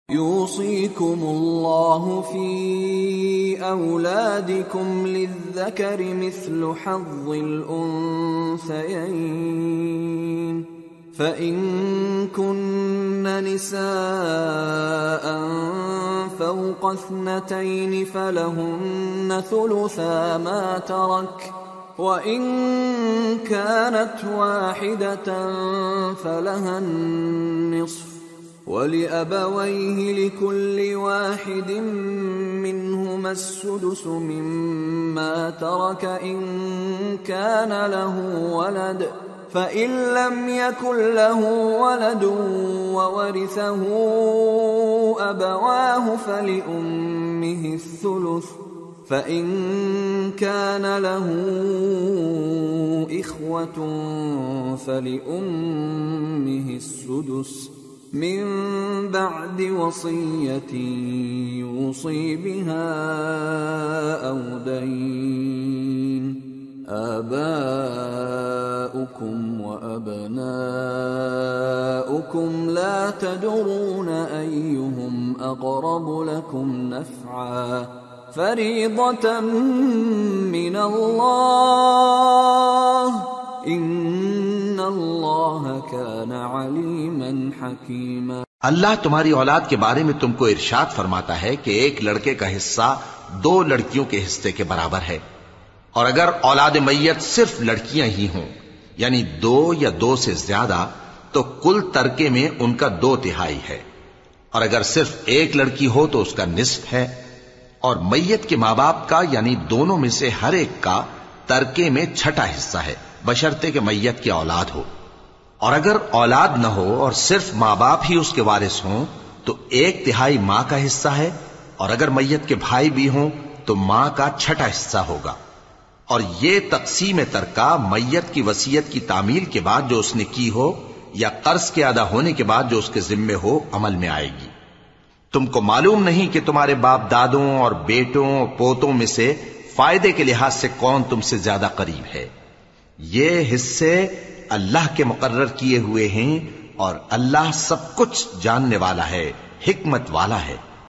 युसीकुमुल्लाहु फी औलादिकुम लिज़्ज़करि मिस्लु हज़्ज़िल उन्सयैन फ़इन कुन्न निसाअन फ़ौक़ इस्नतैन फ़लहुन्न थुलुसा मा तरक वइन कानत वाहिदतन फ़लहा निस्फ़ वलिअबवैहि लिकुल्लि वाहिदिन मिन्हुमा अस्सुदुस मिम्मा तरक इन कान लहु वलद फ़इन लम यकुन लहु वलद ववरिसहु अबवाहु फ़लिउम्मिहि الثुलुث फ़इन कान लहु इख़्वة फ़लिउम्मिहि السुदुस मिन बअद वसिय्यत यूसी बिहा औ दैन आबाउकुम व अबनाउकुम ला तदरून अय्युहुम अक़रबु लकुम नफ़अ फ़रीज़तन मिनल्लाह इन्नल्लाह कान अलीमन हकीमा। अल्लाह तुम्हारी औलाद के बारे में तुमको इरशाद फरमाता है कि एक लड़के का हिस्सा 2 लड़कियों के हिस्से के बराबर है, और अगर औलाद मैयत सिर्फ लड़कियां ही हों यानी 2 या 2 से ज्यादा तो कुल तरके में उनका 2/3 है, और अगर सिर्फ एक लड़की हो तो उसका निस्फ है, और मैयत के माँ बाप का यानी दोनों में से हर एक का तरके में 6ठा हिस्सा है, बशर्ते के मैयत की औलाद हो। और अगर औलाद न हो और सिर्फ माँ बाप ही उसके वारिस हों तो 1/3 माँ का हिस्सा है, और अगर मैयत के भाई भी हों तो माँ का 6ठा हिस्सा होगा। और ये तक़सीम तरका मैयत की वसीयत की तामील के बाद जो उसने की हो या कर्ज के अदा होने के बाद जो उसके जिम्मे हो अमल में आएगी। तुमको मालूम नहीं कि तुम्हारे बाप दादों और बेटों और पोतों में से फायदे के लिहाज से कौन तुमसे ज्यादा करीब है। ये हिस्से अल्लाह के मुकर्रर किए हुए हैं, और अल्लाह सब कुछ जानने वाला है, हिकमत वाला है।